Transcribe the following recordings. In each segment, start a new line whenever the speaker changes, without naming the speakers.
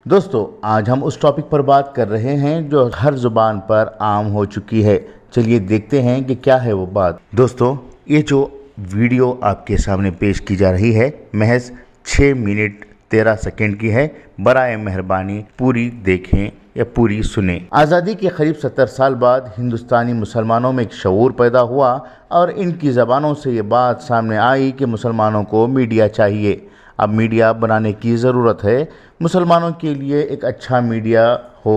दोस्तों आज हम उस टॉपिक पर बात कर रहे हैं जो हर जुबान पर आम हो चुकी है। चलिए देखते हैं कि क्या है वो बात। दोस्तों ये जो वीडियो आपके सामने पेश की जा रही है महज 6 मिनट 13 सेकंड की है। बराए मेहरबानी पूरी देखें या पूरी सुने। आज़ादी के करीब 70 साल बाद हिंदुस्तानी मुसलमानों में एक शऊर पैदा हुआ और इनकी ज़बानों से ये बात सामने आई कि मुसलमानों को मीडिया चाहिए। अब मीडिया बनाने की ज़रूरत है। मुसलमानों के लिए एक अच्छा मीडिया हो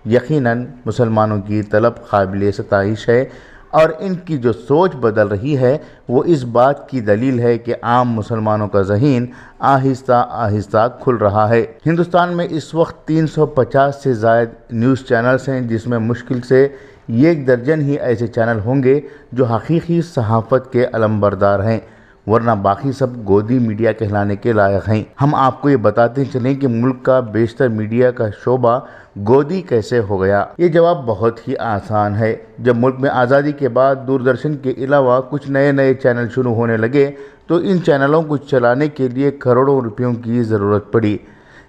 यकीनन मुसलमानों की तलब काबिल सताइश है और इनकी जो सोच बदल रही है वो इस बात की दलील है कि आम मुसलमानों का ज़हीन आहिस्ता आहिस्ता खुल रहा है। हिंदुस्तान में इस वक्त 350 से ज़ायद न्यूज़ चैनल्स हैं, जिसमें मुश्किल से 1 दर्जन ही ऐसे चैनल होंगे जो हकीकी सहाफ़त के अलमबरदार हैं, वरना बाकी सब गोदी मीडिया कहलाने के लायक हैं। हम आपको ये बताते चलें कि मुल्क का बेशतर मीडिया का शोबा गोदी कैसे हो गया। ये जवाब बहुत ही आसान है। जब मुल्क में आज़ादी के बाद दूरदर्शन के अलावा कुछ नए नए चैनल शुरू होने लगे तो इन चैनलों को चलाने के लिए करोड़ों रुपयों की ज़रूरत पड़ी।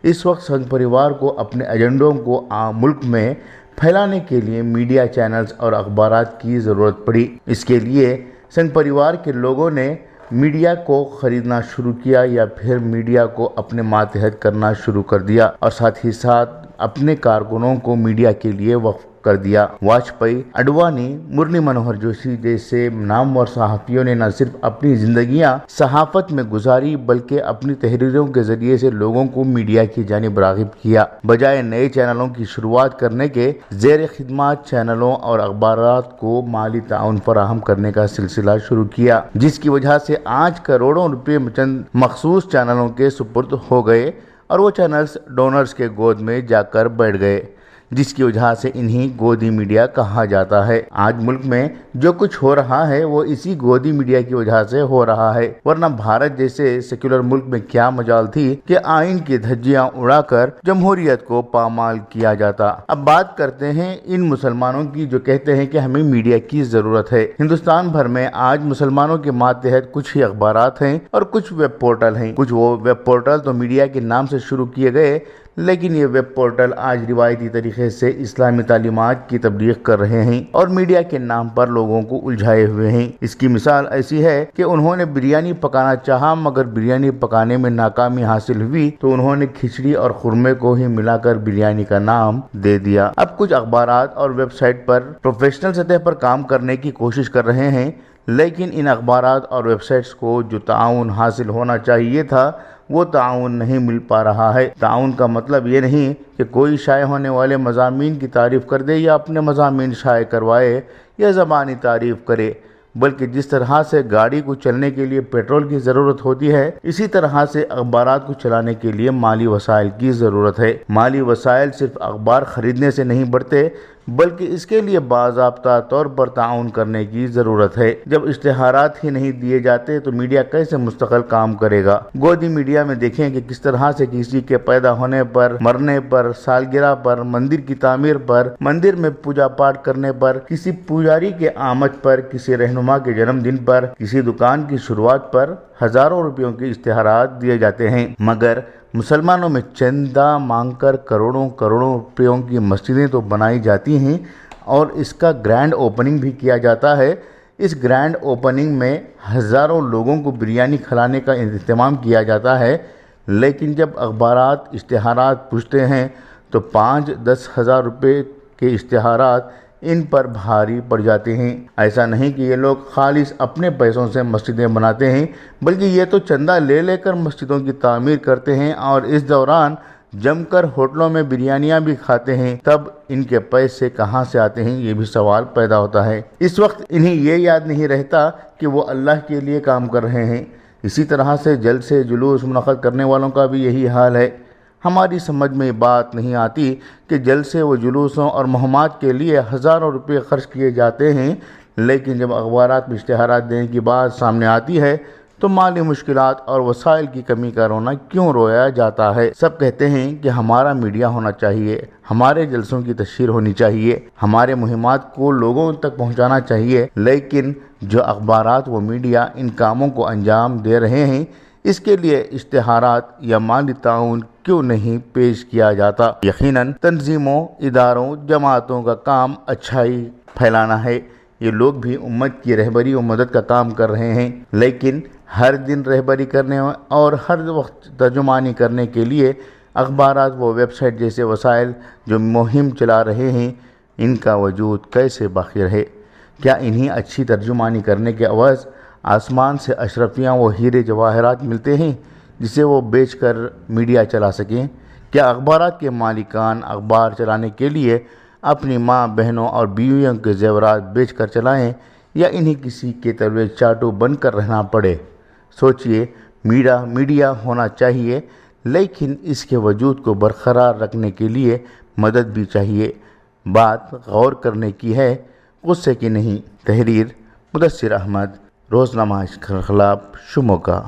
इस वक्त संघ परिवार को अपने एजेंडों को आम मुल्क में फैलाने के लिए मीडिया चैनल्स और अखबारात की ज़रूरत पड़ी। इसके लिए संघ परिवार के लोगों ने मीडिया को ख़रीदना शुरू किया या फिर मीडिया को अपने मातहत करना शुरू कर दिया और साथ ही साथ अपने कारकुनों को मीडिया के लिए वक्फ कर दिया। वाजपेयी, अडवाणी, मुरली मनोहर जोशी जैसे नामवर सहाफ़ियों ने न सिर्फ अपनी ज़िंदगियां सहाफ़त में गुजारी बल्कि अपनी तहरीरों के ज़रिए से लोगों को मीडिया की जानिब राग़िब किया। बजाय नए चैनलों की शुरुआत करने के ज़ेर खिदमत चैनलों और अखबारात को माली ताउन फराहम करने का सिलसिला शुरू किया, जिसकी वजह से आज करोड़ों रुपये चंद मखसूस चैनलों के सुपुर्द हो गए और वो चैनल्स डोनर्स के गोद में जाकर बैठ गए, जिसकी वजह से इन्हीं गोदी मीडिया कहा जाता है। आज मुल्क में जो कुछ हो रहा है वो इसी गोदी मीडिया की वजह से हो रहा है, वरना भारत जैसे सेक्युलर मुल्क में क्या मजाल थी कि आइन की धज्जियां उड़ाकर जमहूरियत को पामाल किया जाता। अब बात करते हैं इन मुसलमानों की जो कहते हैं कि हमें मीडिया की जरूरत है। हिंदुस्तान भर में आज मुसलमानों के मातहत कुछ ही अखबारात हैं और कुछ वेब पोर्टल हैं। कुछ वो वेब पोर्टल तो मीडिया के नाम से शुरू किए गए, लेकिन ये वेब पोर्टल आज रिवायती तरीके से इस्लामी तालीमात की तबलीग कर रहे हैं और मीडिया के नाम पर लोगों को उलझाए हुए हैं। इसकी मिसाल ऐसी है कि उन्होंने बिरयानी पकाना चाहा मगर बिरयानी पकाने में नाकामी हासिल हुई तो उन्होंने खिचड़ी और खुरमे को ही मिलाकर बिरयानी का नाम दे दिया। अब कुछ अखबारात और वेबसाइट पर प्रोफेशनल सतह पर काम करने की कोशिश कर रहे हैं, लेकिन इन अखबारात और वेबसाइट्स को जो ताउन हासिल होना चाहिए था वो ताउन नहीं मिल पा रहा है। ताउन का मतलब ये नहीं कि कोई शाये होने वाले मज़ामीन की तारीफ़ कर दे या अपने मज़ामीन शाये करवाए या ज़बानी तारीफ़ करे, बल्कि जिस तरह से गाड़ी को चलने के लिए पेट्रोल की ज़रूरत होती है इसी तरह से अखबारात को चलाने के लिए माली वसाइल की ज़रूरत है। माली वसाइल सिर्फ अखबार ख़रीदने से नहीं बढ़ते बल्कि इसके लिए बाज़ाब्ता तौर पर ताउन करने की ज़रूरत है। जब इश्तिहारात ही नहीं दिए जाते तो मीडिया कैसे मुस्तकिल काम करेगा। गोदी मीडिया में देखें कि किस तरह से किसी के पैदा होने पर, मरने पर, सालगिरह पर, मंदिर की तामीर पर, मंदिर में पूजा पाठ करने पर, किसी पुजारी के आमद पर, किसी रहनुमा के जन्मदिन पर, किसी दुकान की शुरुआत पर हज़ारों रुपयों के इश्तिहारात दिए जाते हैं, मगर मुसलमानों में चंदा मांगकर करोड़ों करोड़ों रुपयों की मस्जिदें तो बनाई जाती हैं और इसका ग्रैंड ओपनिंग भी किया जाता है। इस ग्रैंड ओपनिंग में हज़ारों लोगों को बिरयानी खिलाने का इंतज़ाम किया जाता है, लेकिन जब अखबारात इश्तिहारात पूछते हैं तो 5-10 हज़ार रुपये के इश्तिहारात इन पर भारी पड़ जाते हैं। ऐसा नहीं कि ये लोग खालिस अपने पैसों से मस्जिदें बनाते हैं, बल्कि ये तो चंदा ले लेकर मस्जिदों की तामीर करते हैं और इस दौरान जमकर होटलों में बिरयानियां भी खाते हैं। तब इनके पैसे कहां से आते हैं ये भी सवाल पैदा होता है। इस वक्त इन्हें ये याद नहीं रहता कि वो अल्लाह के लिए काम कर रहे हैं। इसी तरह से जलसे जुलूस मुनक़्क़द करने वालों का भी यही हाल है। हमारी समझ में बात नहीं आती कि जलसे व जुलूसों और मुहिम्मात के लिए हज़ारों रुपये खर्च किए जाते हैं, लेकिन जब अखबारात में इश्तिहारात देने की बात सामने आती है तो माली मुश्किलात और वसाइल की कमी का रोना क्यों रोया जाता है। सब कहते हैं कि हमारा मीडिया होना चाहिए, हमारे जलसों की तशहीर होनी चाहिए, हमारे मुहिम्मात को लोगों तक पहुंचाना चाहिए, लेकिन जो अखबारात व मीडिया इन कामों को अंजाम दे रहे हैं اس کے لیے اشتہارات یا مالی تعاون کیوں نہیں پیش کیا جاتا؟ یقیناً تنظیموں، اداروں، جماعتوں کا کام اچھائی پھیلانا ہے۔ یہ لوگ بھی امت کی رہبری و مدد کا کام کر رہے ہیں، لیکن ہر دن رہبری کرنے اور ہر وقت ترجمانی کرنے کے لیے اخبارات و ویب سائٹ جیسے وسائل جو مہم چلا رہے ہیں، ان کا وجود کیسے باقی رہے؟ کیا انہیں اچھی ترجمانی کرنے کے عوض آسمان سے اشرفیاں و ہیرے جواہرات ملتے ہیں جسے وہ بیچ کر میڈیا چلا سکیں؟ کیا اخبارات کے مالکان اخبار چلانے کے لیے اپنی ماں، بہنوں اور بیویوں کے زیورات بیچ کر چلائیں، یا انہیں کسی کے تلوے چاٹو بن کر رہنا پڑے؟ سوچئے، میڈیا ہونا چاہیے، لیکن اس کے وجود کو برقرار رکھنے کے لیے مدد بھی چاہیے۔ بات غور کرنے کی ہے، غصے کی نہیں۔ تحریر مدثر احمد، روزنامہ انقلاب، شموگا۔